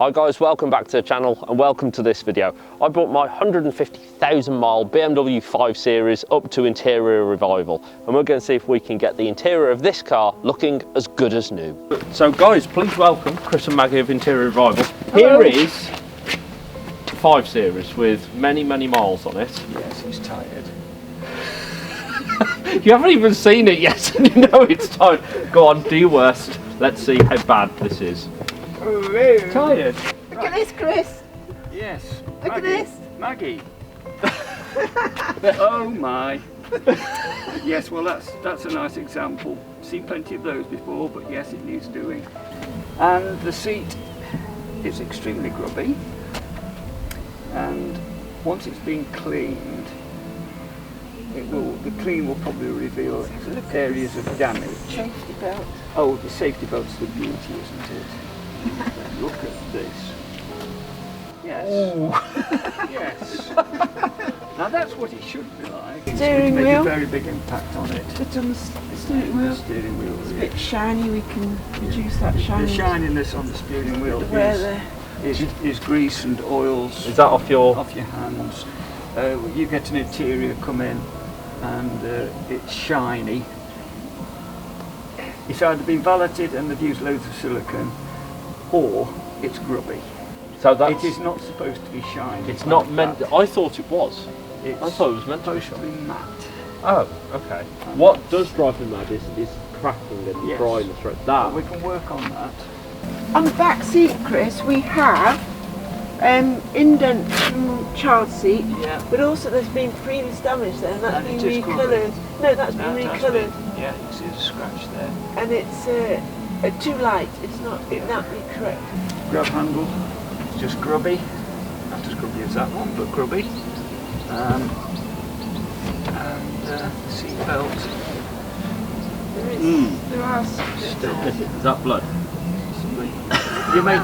Hi guys, welcome back to the channel and welcome to this video. I brought my 150,000 mile BMW 5 Series up to interior revival, and we're going to see if we can get the interior of this car looking as good as new. So guys, please welcome Chris and Maggie of Interior Revival. Hello. Here is the 5 Series with many miles on it. Yes, he's tired. You haven't even seen it yet and you know it's time. Go on, do your worst. Let's see how bad this is. Oh, tired. Look at this, Chris. Yes. Look at this. Maggie. Oh my. Yes, well that's a nice example. Seen plenty of those before, but yes, it needs doing. And the seat is extremely grubby. And once it's been cleaned, the clean will probably reveal areas of damage. Safety belt. Oh, the safety belt's the beauty, isn't it? Look at this. Yes. Yes. Now that's what it should be like. Steering Make wheel. a very big impact on it. It's on the steering wheel. The steering wheel. It's a bit shiny. We can reduce that The shiny. shininess on the steering wheel Where is grease and oils Is that off your... hands. You get an interior come in and it's shiny. It's either been valeted and they've used loads of silicone, or it's grubby. So that's... It is not supposed to be shiny. It's not like meant... that. I thought it was. It's I thought it was meant to be supposed to be matte. Oh, okay. What does drive me mad is cracking and Yes. dryness, right? But That. we can work on that. on the back seat, Chris, we have indents from child seat, Yeah. but also there's been previous damage there, and that's And been it is recoloured. No, that's been That has recoloured, been- Yeah, you can see the scratch there. and it's too light. It's not exactly correct. Grab handle, it's just grubby. Not as grubby as that one, but grubby. And the seat belt. There are Is that blood? You may.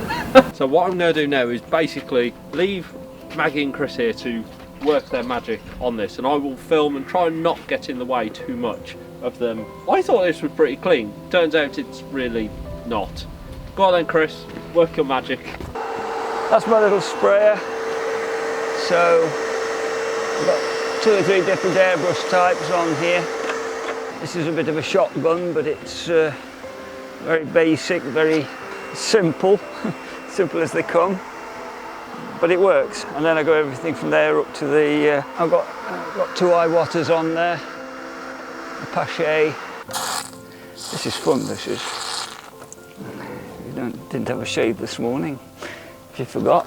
So what I'm going to do now is basically leave Maggie and Chris here to work their magic on this, and I will film and try and not get in the way too much of them. I thought this was pretty clean. Turns out it's really not. Go on then, Chris, work your magic. That's my little sprayer. So I've got 2 or 3 different airbrush types on here. This is a bit of a shotgun, but it's very basic, very simple, simple as they come. But it works. And then I go everything from there up to the. I've got 2 Iwaters on there, a Pache. This is fun. This is. Didn't have a shave this morning. If you forgot.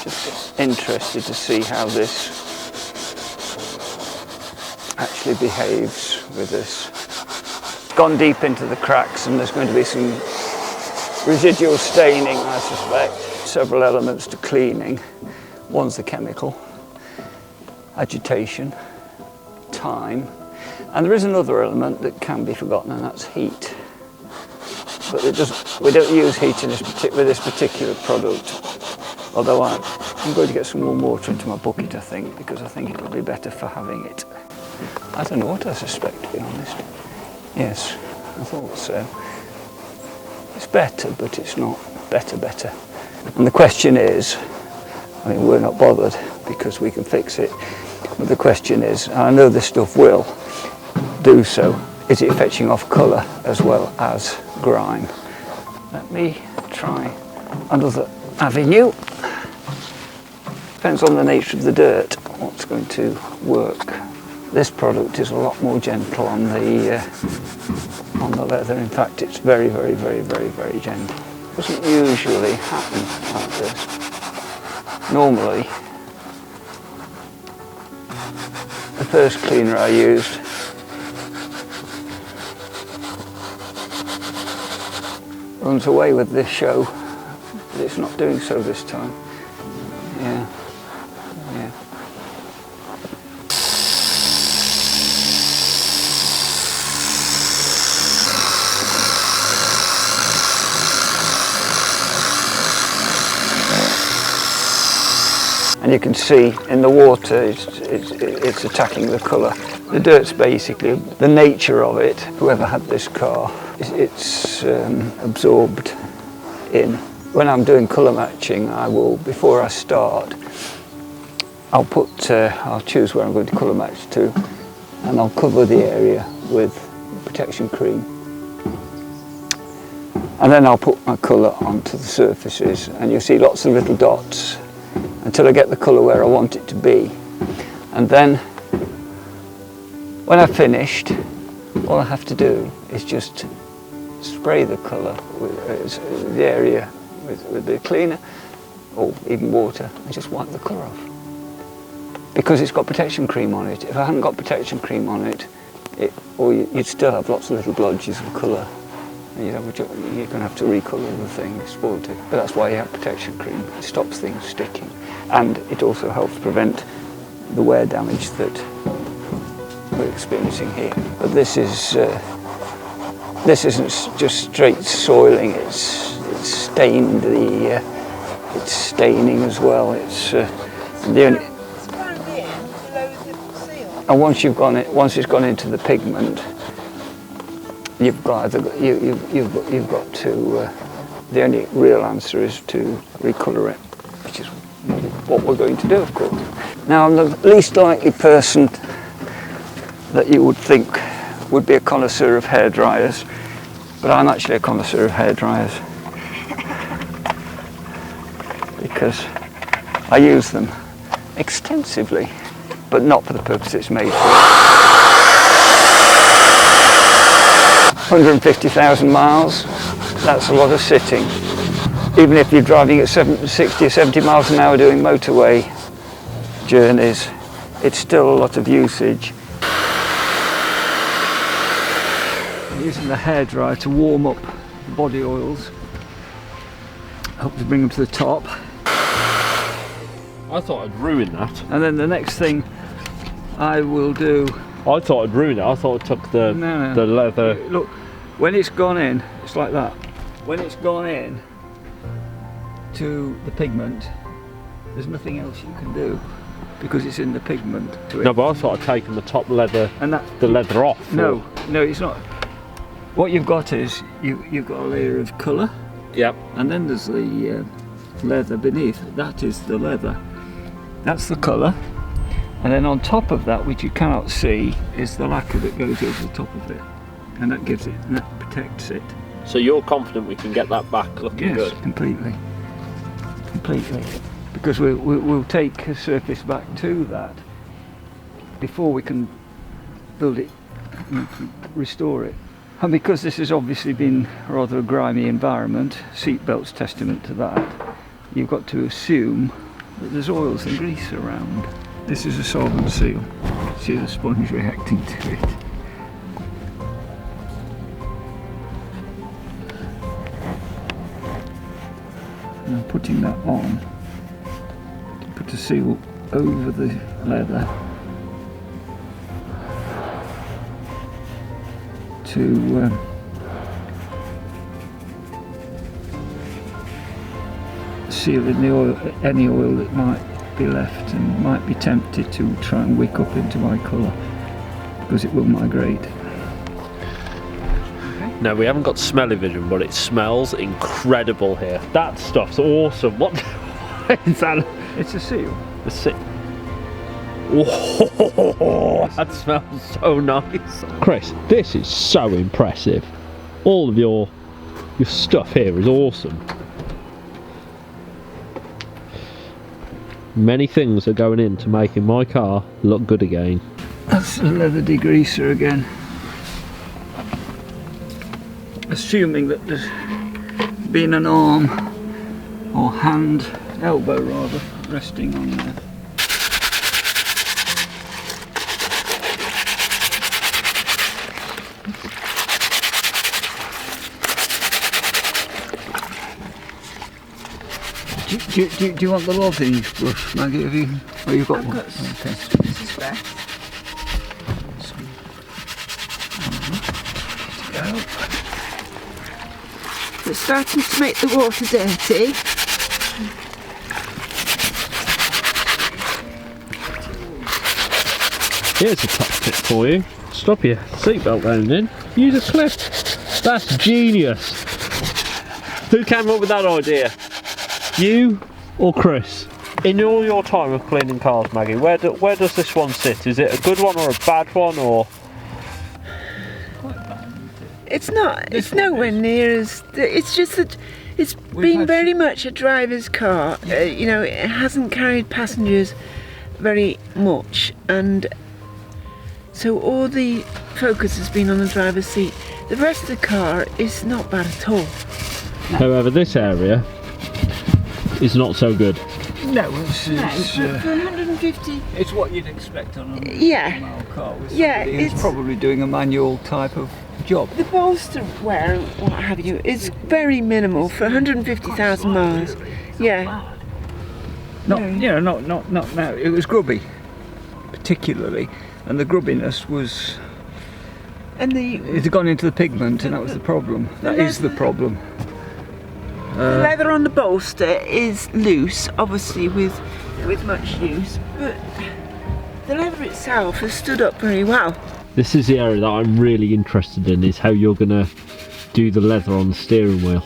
Just interested to see how this actually behaves with this. Gone deep into the cracks, and there's going to be some residual staining, I suspect. Several elements to cleaning. One's the chemical, agitation, time, and there is another element that can be forgotten, and that's heat. But we don't use heat in with this particular product. Although I'm going to get some warm water into my bucket, I think, because I think it'll be better for having it. I don't know what I suspect, to be honest. Yes, I thought so. It's better, but it's not better. And the question is, I mean, we're not bothered because we can fix it. But the question is, and I know this stuff will do so, is it fetching off colour as well as grime? Let me try another avenue. Depends on the nature of the dirt, what's going to work. This product is a lot more gentle on the leather. In fact, it's very gentle. It doesn't usually happen like this. Normally, the first cleaner I used runs away with this show, but it's not doing so this time. Yeah. And you can see in the water it's attacking the colour. The dirt's basically the nature of it. Whoever had this car, it's absorbed in. When I'm doing colour matching, I will, before I start, I'll choose where I'm going to colour match to, and I'll cover the area with protection cream. And then I'll put my colour onto the surfaces, and you'll see lots of little dots until I get the colour where I want it to be. And then, when I've finished, all I have to do is just spray the colour with the area with the cleaner, or even water, and just wipe the colour off. Because it's got protection cream on it. If I hadn't got protection cream on it, you'd still have lots of little blotches of colour. And you're going to have to recolour the thing, it's spoiled it. But that's why you have protection cream. It stops things sticking. And it also helps prevent the wear damage that we're experiencing here. But this isn't just straight soiling, it's stained it's staining as well. It's the only. And once it's gone into the pigment, you've got to. The only real answer is to recolour it, which is what we're going to do, of course. Now, I'm the least likely person that you would think would be a connoisseur of hairdryers, but I'm actually a connoisseur of hairdryers because I use them extensively, but not for the purpose it's made for. 150,000 miles, that's a lot of sitting. Even if you're driving at 60 or 70 miles an hour doing motorway journeys, it's still a lot of usage. I'm using the hairdryer to warm up the body oils. I hope to bring them to the top. I thought I'd ruin that. And then the next thing I will do... I thought I'd ruin it. I thought I took the leather... Look, when it's gone in, it's like that. When it's gone in to the pigment, there's nothing else you can do because it's in the pigment. No, but I thought I'd taken the top leather, and the leather off. No, it's not. What you've got is, you've got a layer of colour. Yep. And then there's the leather beneath. That is the leather. That's the colour. And then on top of that, which you cannot see, is the lacquer that goes over the top of it. And that gives it, and that protects it. So you're confident we can get that back looking good? Yes, completely. Completely. Because we'll take a surface back to that before we can build it, restore it. And because this has obviously been rather a grimy environment, seatbelt's testament to that, you've got to assume that there's oils and grease around. This is a solvent seal. See the sponge reacting to it. And I'm putting that on to put a seal over the leather to seal in the oil, any oil that might be left, and might be tempted to try and wick up into my colour because it will migrate. No, we haven't got smelly vision, but it smells incredible here. That stuff's awesome. What is that? It's a seal. The seal. Oh, that smells so nice. Chris, this is so impressive. All of your stuff here is awesome. Many things are going into making my car look good again. That's the leather degreaser again. Assuming that there's been an arm or hand, elbow rather, resting on there. Do you want the lozenge brush, Maggie? Have you? Oh, you've got one. Okay. This is best. It's starting to make the water dirty. Here's a top tip for you. Stop your seatbelt going in. Use a clip. That's genius. Who came up with that idea? You or Chris? In all your time of cleaning cars, Maggie, where does this one sit? Is it a good one or a bad one, or? It's not. It's nowhere near as. It's just that it's been very much a driver's car. You know, it hasn't carried passengers very much, and so all the focus has been on the driver's seat. The rest of the car is not bad at all. However, this area is not so good. No, it's For 150. it's what you'd expect on a Yeah. mile car with Yeah, somebody who's it's- probably doing a manual type of job. The bolster wear and what have you is very minimal for 150,000 miles. Yeah. Not, you know, not now. It was grubby, particularly, and the grubbiness was. And the It had gone into the pigment, and that was the problem. That is the problem. The leather on the bolster is loose, obviously with much use, but the leather itself has stood up very well. This is the area that I'm really interested in, is how you're going to do the leather on the steering wheel.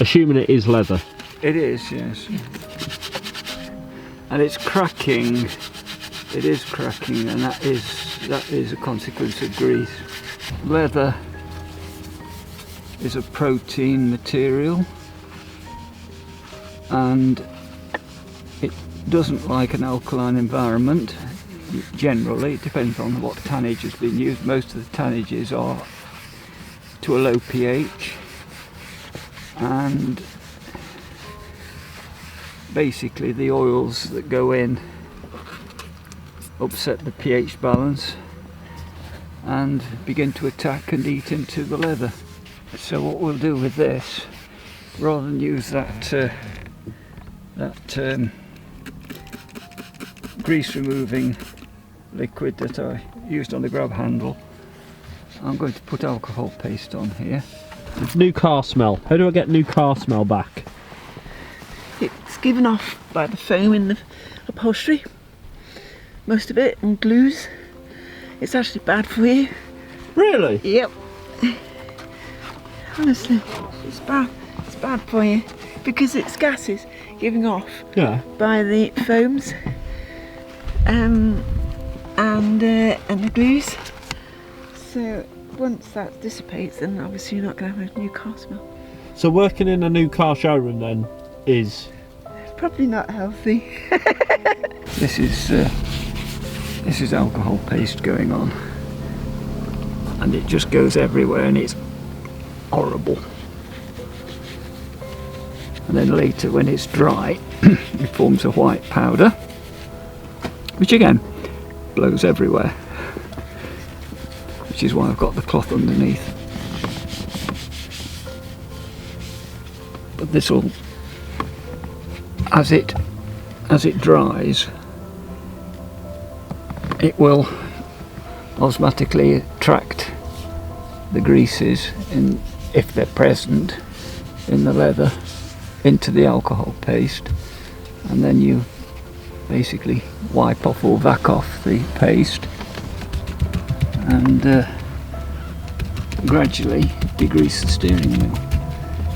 Assuming it is leather. It is, yes. And it's cracking. It is cracking, and that is a consequence of grease. Leather is a protein material, and it doesn't like an alkaline environment. Generally, it depends on what tannage has been used. Most of the tannages are to a low pH, and basically the oils that go in upset the pH balance and begin to attack and eat into the leather. So what we'll do with this, rather than use that grease removing liquid that I used on the grab handle, I'm going to put alcohol paste on here. New car smell. How do I get new car smell back? It's given off by the foam in the upholstery, most of it, and glues. It's actually bad for you. Really? Yep. Honestly, it's bad. It's bad for you because it's gases giving off Yeah. by the foams and the glues. So once that dissipates, then obviously you're not going to have a new car smell. So working in a new car showroom then is... Probably not healthy. This is alcohol paste going on, and it just goes everywhere, and it's horrible. And then later, when it's dry, it forms a white powder, which again blows everywhere, which is why I've got the cloth underneath. But this will, as it dries, it will osmotically attract the greases, if they're present in the leather, into the alcohol paste, and then you basically wipe off or vac off the paste and gradually degrease the steering wheel.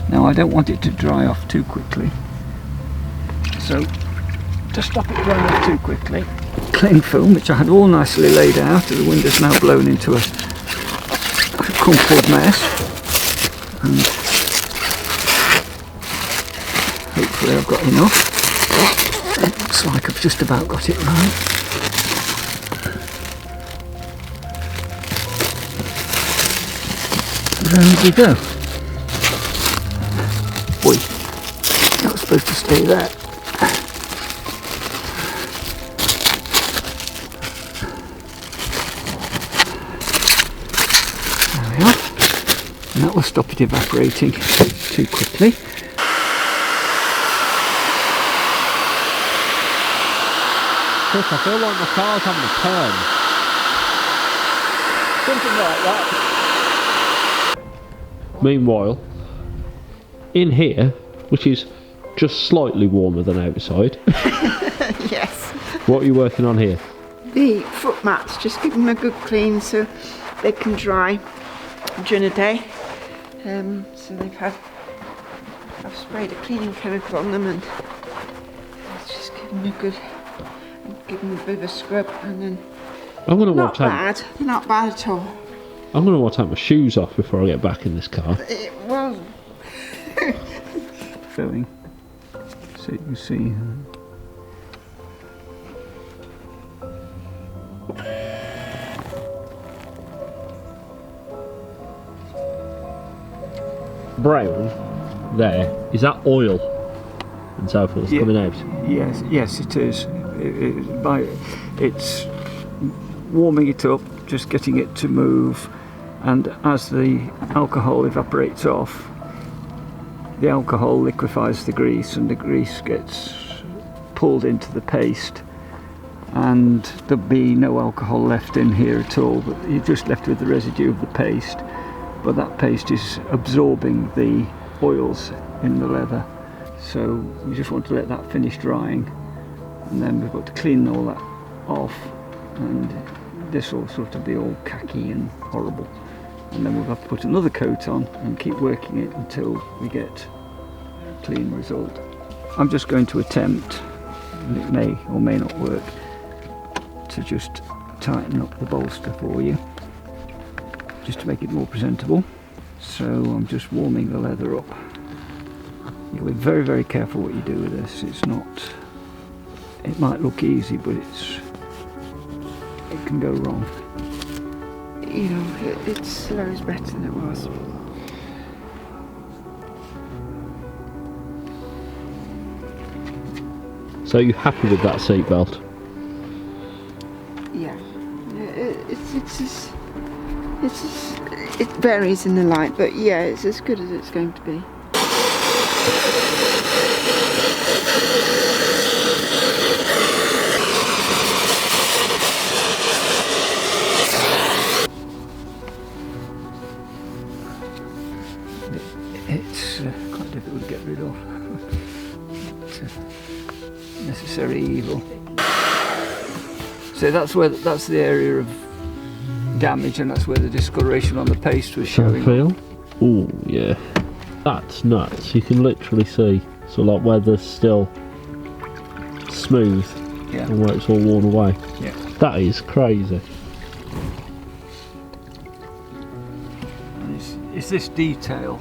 Now I don't want it to dry off too quickly, so to stop it drying off too quickly, cling film, which I had all nicely laid out, the wind is now blown into a crumpled mess, and hopefully I've got enough. It looks like I've just about got it right. There we go. Oi, not supposed to stay there. There we are. And that will stop it evaporating too quickly. Chris, I feel like my car's having a turn. Something like that. Meanwhile, in here, which is just slightly warmer than outside, Yes. what are you working on here? The foot mats, just give them a good clean so they can dry during the day. So I've sprayed a cleaning chemical on them and it's just given them a bit of a scrub, and then I'm gonna not bad. They're not bad at all. I'm gonna want to take my shoes off before I get back in this car. It was filling, so you can see. Brown there, is that oil and so forth coming out? Yes, it is. It's warming it up, just getting it to move, and as the alcohol evaporates off, the alcohol liquefies the grease, and the grease gets pulled into the paste, and there'll be no alcohol left in here at all, but you're just left with the residue of the paste. But that paste is absorbing the oils in the leather, so we just want to let that finish drying, and then we've got to clean all that off, and this will sort of be all khaki and horrible, and then we'll have to put another coat on and keep working it until we get a clean result. I'm just going to attempt, and it may or may not work, to just tighten up the bolster for you, just to make it more presentable. So I'm just warming the leather up. You'll be very, very careful what you do with this. It might look easy, but it can go wrong. You know, it slows better than it was. So you're happy with that seatbelt? Yeah. It varies in the light, but yeah, it's as good as it's going to be. It's quite difficult to get rid of. It's a necessary evil. So that's the area of damage, and that's where the discoloration on the paste was showing. Feel? Oh yeah, that's nuts. You can literally see, so like where there's still smooth, yeah, and where it's all worn away. Yeah, that is crazy. And it's this detail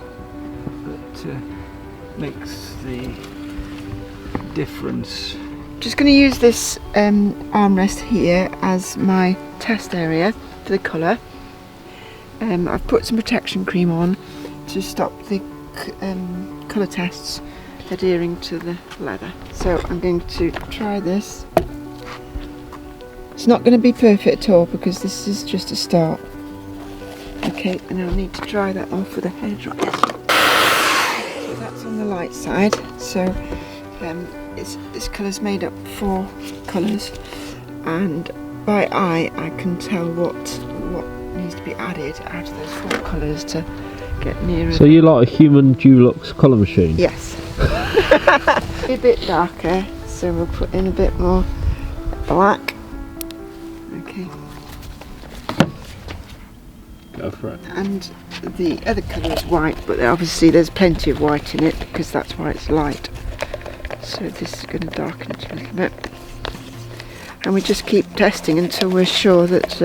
that makes the difference. Just going to use this armrest here as my test area for the colour. I've put some protection cream on to stop the colour tests adhering to the leather. So I'm going to try this. It's not going to be perfect at all because this is just a start. Okay, and I'll need to dry that off with a hairdryer. So that's on the light side. So this colour's made up 4 colours, and by eye I can tell what needs to be added out of those 4 colours to get nearer. So you're like a human Dulux colour machine? Yes. A bit darker, so we'll put in a bit more black. Okay. Go for it. And the other colour is white, but obviously there's plenty of white in it because that's why it's light. So this is going to darken it a little bit. And we just keep testing until we're sure that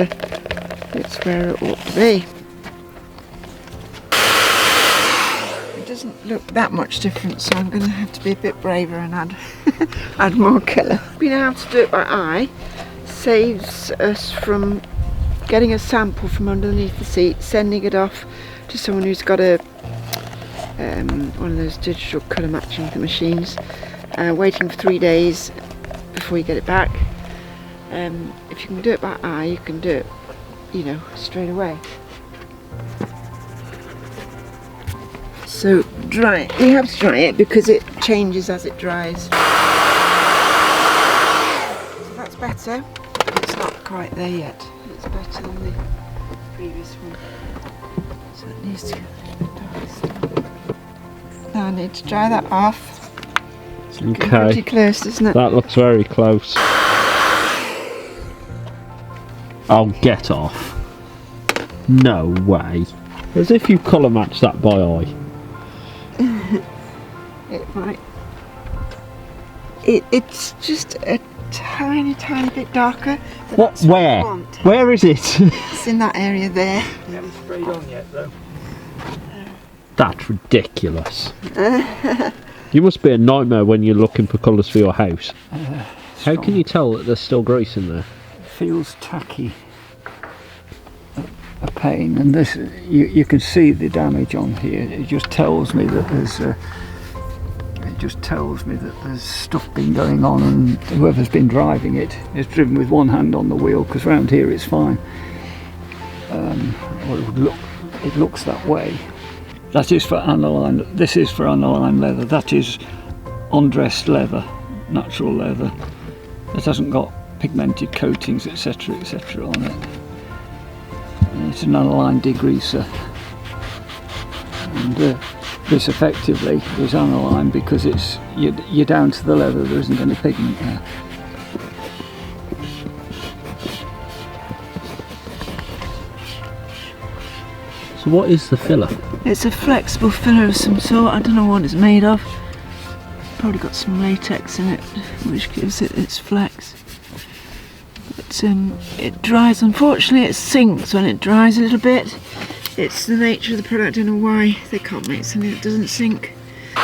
it's where it ought to be. It doesn't look that much different, so I'm going to have to be a bit braver and add more colour. Being able to do it by eye saves us from getting a sample from underneath the seat, sending it off to someone who's got a one of those digital colour matching machines, waiting for 3 days before you get it back. If you can do it by eye, you can do it, you know, straight away. So dry it. We have to dry it because it changes as it dries. So that's better, but it's not quite there yet. It's better than the previous one. So it needs to get a bit dark. Now I need to dry that off. It's looking pretty close, isn't it? That looks very close. Oh, get off. No way. As if you colour match that by eye. It might. It's just a tiny bit darker. What? That's what I Where? want. Where is it? It's in that area there. You haven't sprayed on yet though. That's ridiculous. You must be a nightmare when you're looking for colours for your house. How can you tell that there's still grease in there? It feels tacky. A pain, and this you can see the damage on here. It just tells me that there's stuff been going on, and whoever's been driving it is driven with one hand on the wheel, because round here it's fine. Or it looks that way. That is for aniline. This is for aniline leather. That is undressed leather, natural leather. It hasn't got pigmented coatings, etc., etc. on it. And it's an aniline degreaser. And this effectively is aniline because it's you're down to the leather. There isn't any pigment there. So what is the filler? It's a flexible filler of some sort. I don't know what it's made of. Probably got some latex in it, which gives it its flex. But it dries. Unfortunately, it sinks when it dries a little bit. It's the nature of the product. I don't know why they can't make something that doesn't sink. I'll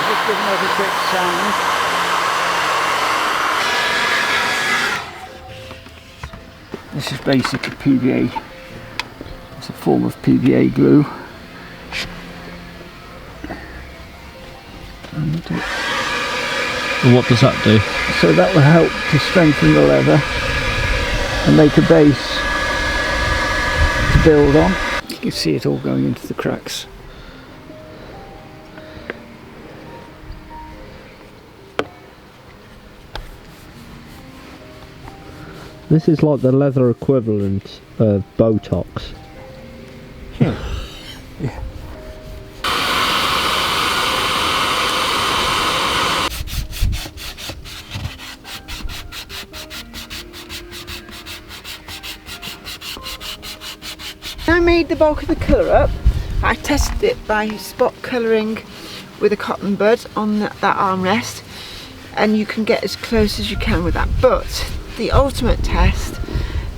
just give another quick sound. This is basically PVA. It's a form of PVA glue. And what does that do? So that will help to strengthen the leather and make a base to build on. You can see it all going into the cracks. This is like the leather equivalent of Botox. Yeah. I made the bulk of the colour up. I tested it by spot colouring with a cotton bud on that armrest, and you can get as close as you can with that. But the ultimate test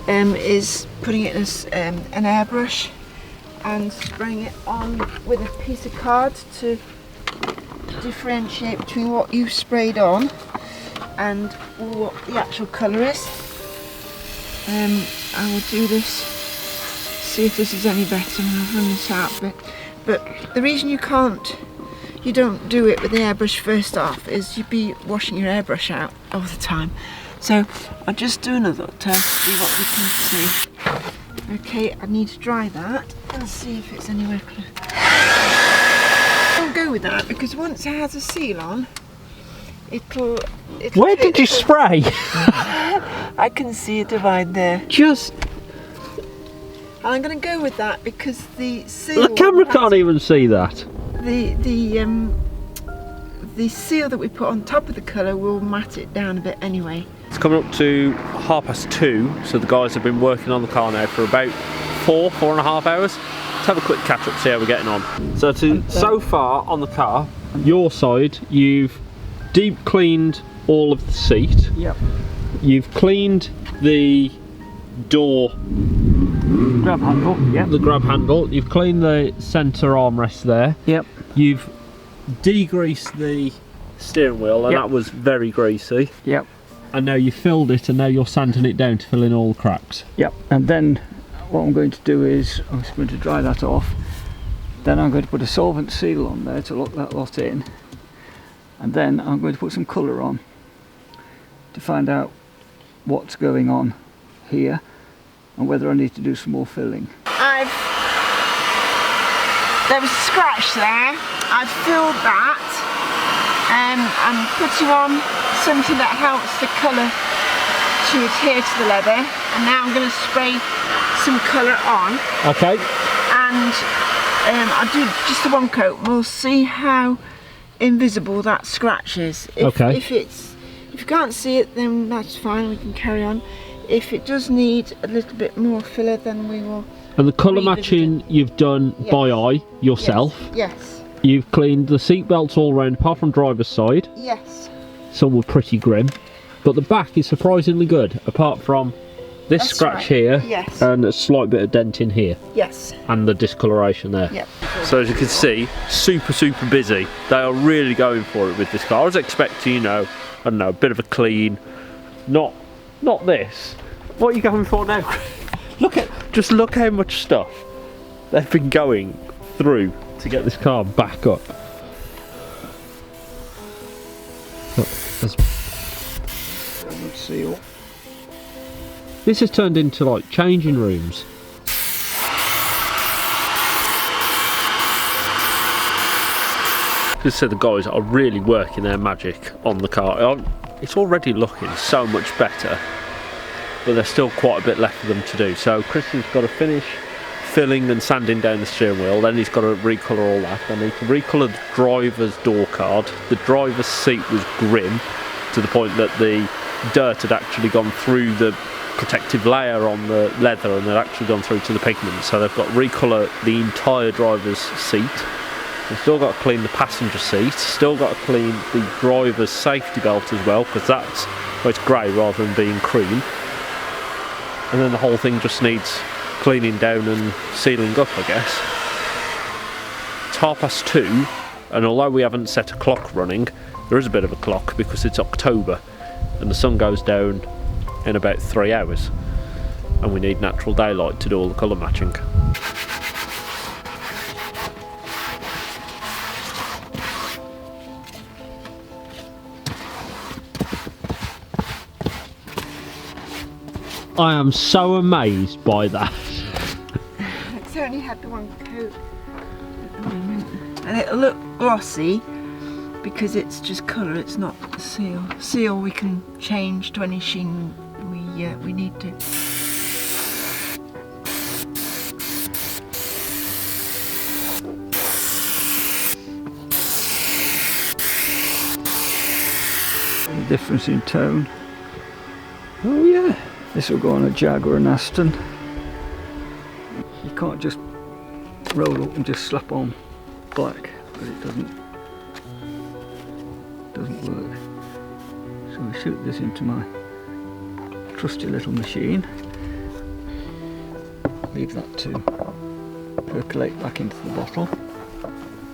is putting it in an airbrush and spraying it on with a piece of card to differentiate between what you've sprayed on and what the actual colour is. I will do this, see if this is any better when I've run this out a bit. But the reason you don't do it with the airbrush first off is you'd be washing your airbrush out all the time. So I'll just do another test, see what we can see. Okay, I need to dry that and see if it's anywhere close. I won't go with that because once it has a seal on, it'll Where did you spray? I can see a divide there. Just... I'm going to go with that because the seal... The camera can't even see that. The seal that we put on top of the colour will matte it down a bit anyway. It's coming up to 2:30, so the guys have been working on the car now for about 4.5 hours. Let's have a quick catch up, see how we're getting on. So far on the car, your side, you've deep cleaned all of the seat. Yep. You've cleaned the door, Grab handle. Yep. the grab handle. You've cleaned the centre armrest there. Yep. You've degreased the steering wheel, and Yep. that was very greasy. Yep. And now you filled it, and now you're sanding it down to fill in all the cracks. Yep. And then what I'm going to do is I'm just going to dry that off. Then I'm going to put a solvent seal on there to lock that lot in. And then I'm going to put some colour on to find out what's going on here and whether I need to do some more filling. There was a scratch there. I've filled that. I'm putting on something that helps the colour to adhere to the leather, and now I'm going to spray some colour on. Okay. And I'll do just the one coat. We'll see how invisible that scratch is. If you can't see it, then that's fine. We can carry on. If it does need a little bit more filler, then we will And the colour revisited. matching you've done Yes. by eye yourself. Yes. You've cleaned the seat belts all round apart from driver's side. Yes. Some were pretty grim. But the back is surprisingly good, apart from this That's scratch right. here Yes. and a slight bit of dent in here. Yes. And the discoloration there. Yep. So as you can see, super busy. They are really going for it with this car. I was expecting, you know, I don't know, a bit of a clean. Not this. What are you going for now? Just look how much stuff they've been going through to get this car back up. Look, Seal. this has turned into like changing rooms. Just so the guys are really working their magic on the car. It's already looking so much better, but there's still quite a bit left for them to do. So Christian's got to finish filling and sanding down the steering wheel, then he's got to recolour all that. They need to recolour the driver's door card. The driver's seat was grim to the point that the dirt had actually gone through the protective layer on the leather and had actually gone through to the pigment. So they've got to recolour the entire driver's seat. They've still got to clean the passenger seat, still got to clean the driver's safety belt as well, because that's, well, it's grey rather than being cream. And then the whole thing just needs cleaning down and sealing up, I guess. It's 2:30, and although we haven't set a clock running, there is a bit of a clock because it's October and the sun goes down in about 3 hours, and we need natural daylight to do all the colour matching. I am so amazed by that. It's only had the one coat at the moment, and it'll look glossy because it's just colour. It's not seal. Seal we can change to any sheen we need to. The difference in tone. Oh yeah. This will go on a Jag or an Aston. You can't just roll up and just slap on black, but it doesn't work. So we shoot this into my trusty little machine. Leave that to percolate back into the bottle.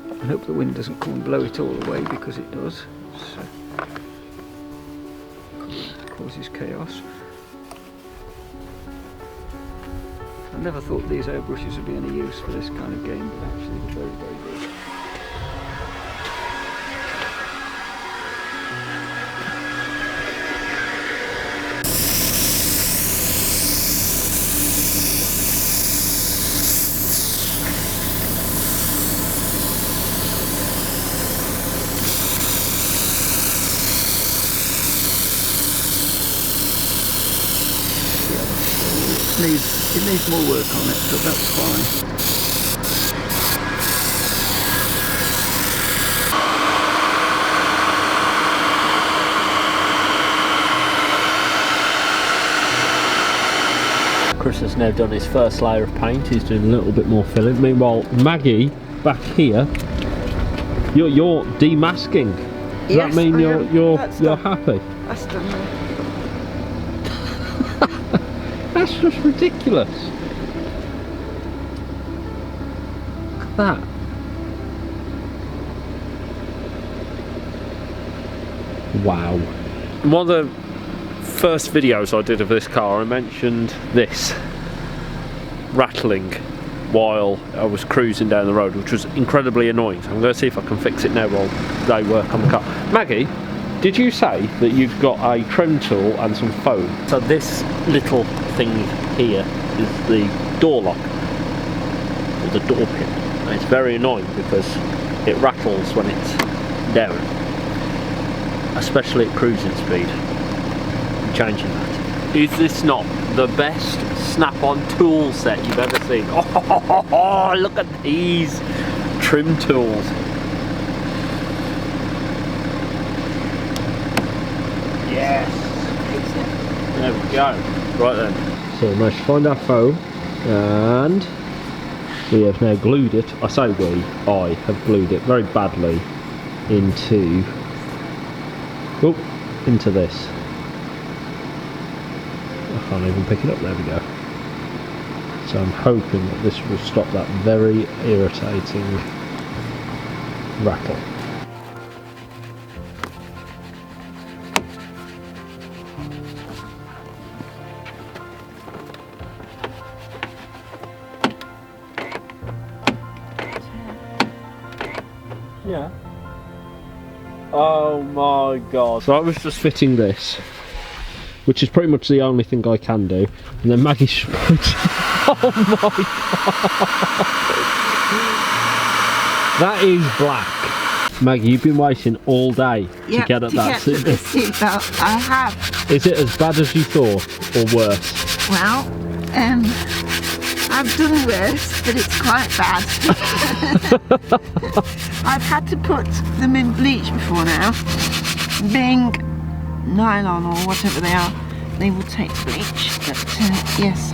And hope the wind doesn't come and blow it all away, because it does. So causes chaos. I never thought these airbrushes would be any use for this kind of game, but actually they're very, very good. It needs more work on it, but that's fine. Chris has now done his first layer of paint. He's doing a little bit more filling. Meanwhile, Maggie, back here, you're demasking. Does Yes, that mean I you're am. happy? That's done now. That's just ridiculous. Look at that. Wow. In one of the first videos I did of this car, I mentioned this rattling while I was cruising down the road, which was incredibly annoying. So I'm going to see if I can fix it now while they work on the car. Maggie, did you say that you've got a trim tool and some foam? So this little thing here is the door lock, or the door pin, and it's very annoying because it rattles when it's down, especially at cruising speed. I'm changing that. Is this not the best snap-on tool set you've ever seen? Oh, look at these trim tools. Yes. There we go. Right then. So let's find our foam. And we have now glued it. I say we, I have glued it very badly into this. I can't even pick it up, there we go. So I'm hoping that this will stop that very irritating rattle. Yeah. Oh my god. So I was just fitting this, which is pretty much the only thing I can do, and then Maggie oh my god. That is black. Maggie, you've been waiting all day to get at that seatbelt. I have. Is it as bad as you thought, or worse? Well, I've done worse, but it's quite bad. I've had to put them in bleach before now. Being nylon or whatever they are, they will take bleach, but yes.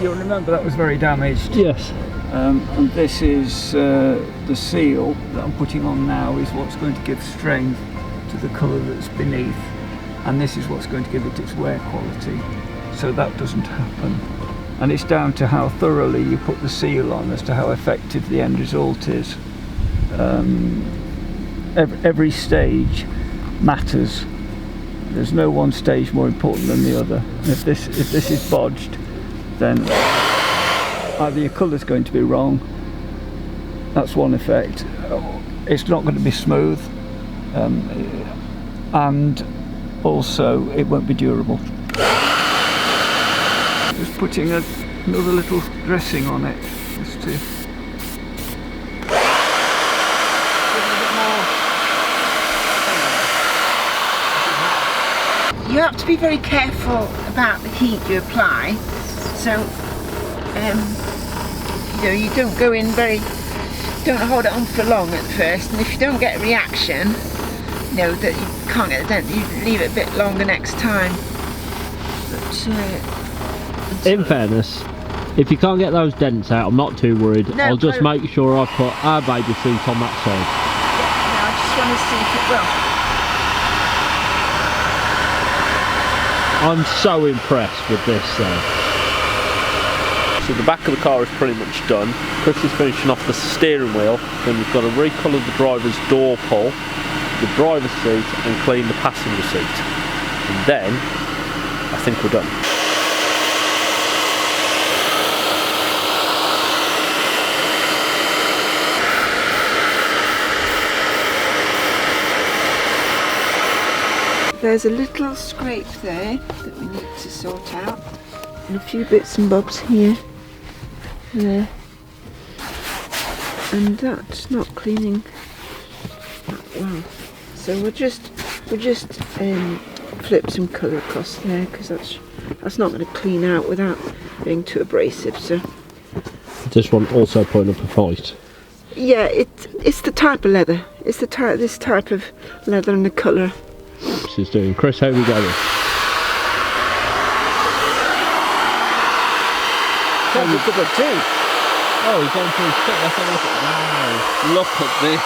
You'll remember that was very damaged. Yes. And this is the seal that I'm putting on now is what's going to give strength to the colour that's beneath, and this is what's going to give it its wear quality, so that doesn't happen. And it's down to how thoroughly you put the seal on as to how effective the end result is. Every stage matters. There's no one stage more important than the other. If this is bodged, then either your colour's going to be wrong, that's one effect, it's not going to be smooth, and also it won't be durable. Just putting another little dressing on it, just to You have to be very careful about the heat you apply, so you know, you don't go in don't hold it on for long at first, and if you don't get a reaction, you know, that you can't get the dent, you leave it a bit longer next time. But, in fairness, if you can't get those dents out, I'm not too worried. No, I'll just make sure I put our baby seat on that side. Yeah, no, I just want to see if it will. I'm so impressed with this though. So the back of the car is pretty much done. Chris is finishing off the steering wheel, then we've got to recolour the driver's door pull, the driver's seat, and clean the passenger seat. And then I think we're done. There's a little scrape there that we need to sort out, and a few bits and bobs here, there, and that's not cleaning that well. So we'll just flip some colour across there, because that's not going to clean out without being too abrasive. So this one also putting up a fight. yeah, it's the type of leather. It's this type of leather and the colour. She's doing. Chris, how are we going? have a cup of tea. Oh, he's going through his cup. Let's have a look at that. Wow, look at this.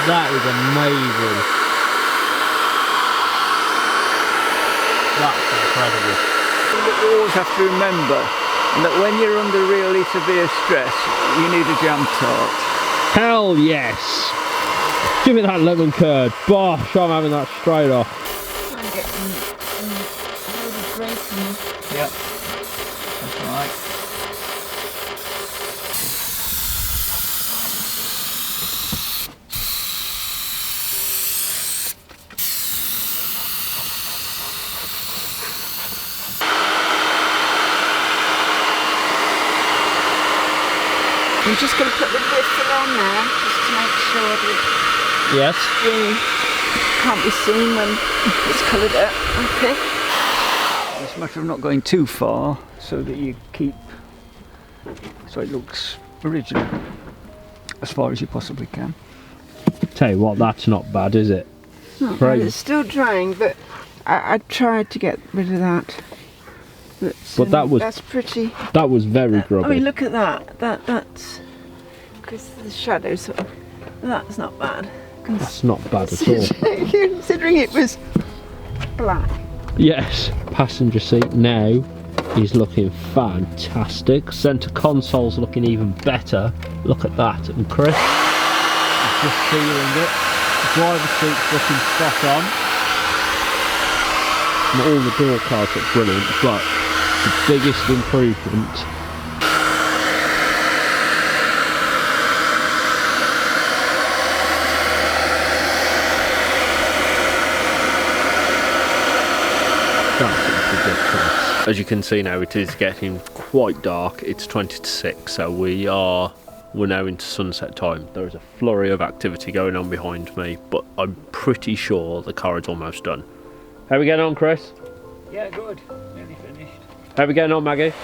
That is amazing. That's incredible. You always have to remember that when you're under really severe stress, you need a jam tart. Hell yes. Give me that lemon curd. Bosh, I'm having that straight off. Try and get some breaking. Yep, that's right. I'm just going to put the riffle on there, just to make sure that Yes. it can't be seen when it's coloured up. Okay. It's a matter of not going too far so that you keep so it looks original as far as you possibly can. Tell you what, that's not bad, is it? Not bad. It's still drying, but I tried to get rid of that. But that's pretty. That was very grubby. I mean, look at that. That's because the shadow sort of. That's not bad. That's not bad at all. Considering it was black. Yes, passenger seat now is looking fantastic. Centre console's looking even better. Look at that. And Chris is just feeling it. The driver's seat's looking spot on. And all the door cards look brilliant, but the biggest improvement As you can see now, it is getting quite dark. It's 20 to 6, so we're now into sunset time. There is a flurry of activity going on behind me, but I'm pretty sure the car is almost done. How are we getting on, Chris? Yeah, good. Nearly finished. How are we getting on, Maggie?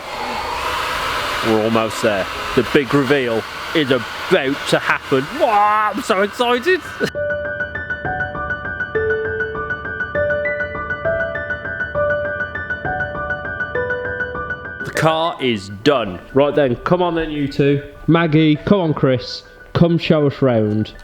We're almost there. The big reveal is about to happen. Wow, I'm so excited! The car is done. Right then, come on then you two. Maggie, come on Chris, come show us round.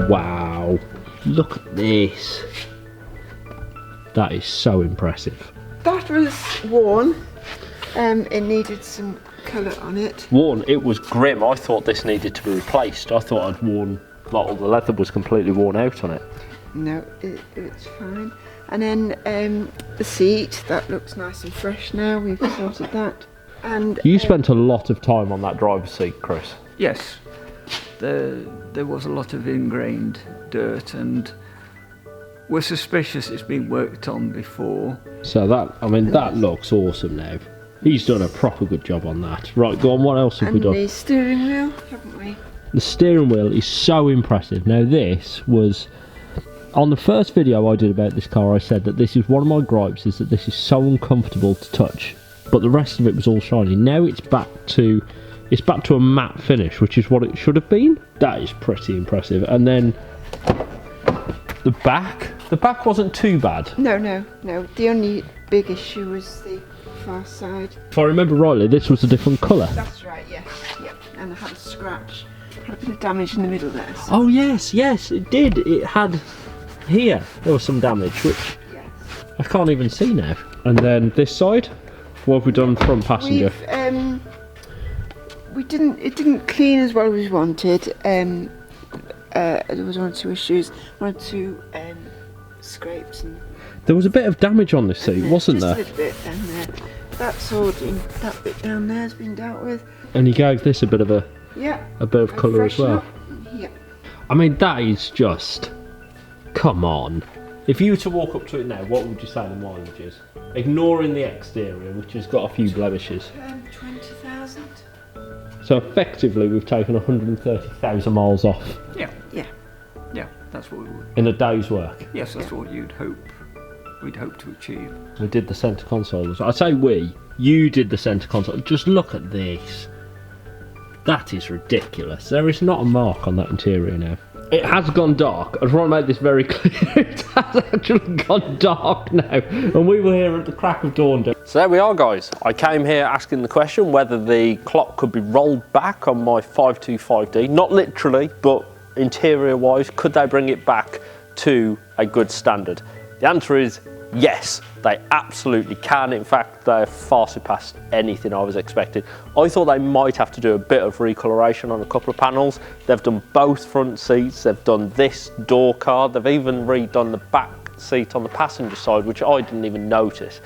Wow, look at this. That is so impressive. That was worn. It needed some colour on it. Worn, it was grim. I thought this needed to be replaced. I thought I'd worn, like all the leather was completely worn out on it. No, it's fine. And then the seat, that looks nice and fresh now. We've sorted that. And You spent a lot of time on that driver's seat, Chris. Yes, there was a lot of ingrained dirt, and we're suspicious it's been worked on before. So that, I mean, that looks awesome now. He's done a proper good job on that. Right, go on, what else have we done? And the steering wheel, haven't we? The steering wheel is so impressive. Now this was, on the first video I did about this car, I said that this is one of my gripes, is that this is so uncomfortable to touch. But the rest of it was all shiny. Now it's back to a matte finish, which is what it should have been. That is pretty impressive. And then the back wasn't too bad. No. The only big issue was the far side. If I remember rightly, this was a different colour. That's right, yes. Yep. And I had a scratch. Had a bit of damage in the middle there. So. Oh yes, it did. It had here. There was some damage, which Yes. I can't even see now. And then this side, what have we done front passenger? It didn't clean as well as we wanted. There was one or two issues, one or two scrapes. And There was a bit of damage on this seat, wasn't just there? a little bit down there. That's all that bit down there has been dealt with. And he gave this a bit of colour as well. Yeah. I mean, that is just, come on. If you were to walk up to it now, what would you say the mileage is? Ignoring the exterior, which has got a few blemishes. 20,000. So effectively, we've taken 130,000 miles off Yeah, that's what we would. in a day's work. Yes, that's what we'd hope to achieve. We did the centre console as well. I say you did the centre console. Just look at this. That is ridiculous. There is not a mark on that interior now. It has gone dark. I just want to make this very clear. It has actually gone dark now, and we were here at the crack of dawn. So there we are, guys. I came here asking the question whether the clock could be rolled back on my 525D. Not literally, but interior-wise, could they bring it back to a good standard? The answer is yes, they absolutely can. In fact, they're far surpassed anything I was expecting. I thought they might have to do a bit of recoloration on a couple of panels. They've done both front seats, they've done this door card, they've even redone the back seat on the passenger side, which I didn't even notice.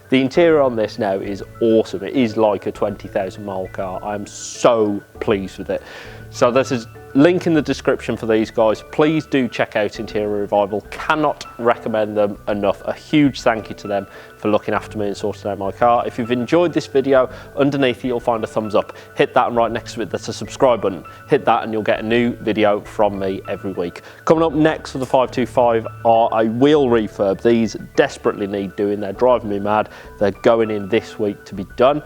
The interior on this now is awesome. It is like a 20,000 mile car. I'm so pleased with it. So there's a link in the description for these guys. Please do check out Interior Revival. Cannot recommend them enough. A huge thank you to them for looking after me and sorting out my car. If you've enjoyed this video, underneath it you'll find a thumbs up. Hit that, and right next to it there's a subscribe button. Hit that and you'll get a new video from me every week. Coming up next for the 525 are a wheel refurb. These desperately need doing. They're driving me mad. They're going in this week to be done,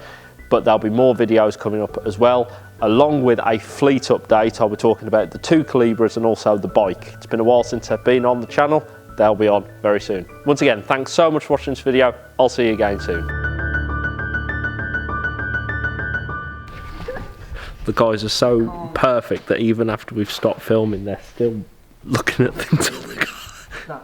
but there'll be more videos coming up as well, along with a fleet update. I'll be talking about the 2 Calibras and also the bike. It's been a while since I've been on the channel. They'll be on very soon. Once again, thanks so much for watching this video. I'll see you again soon. The guys are so perfect that even after we've stopped filming, they're still looking at things on the car.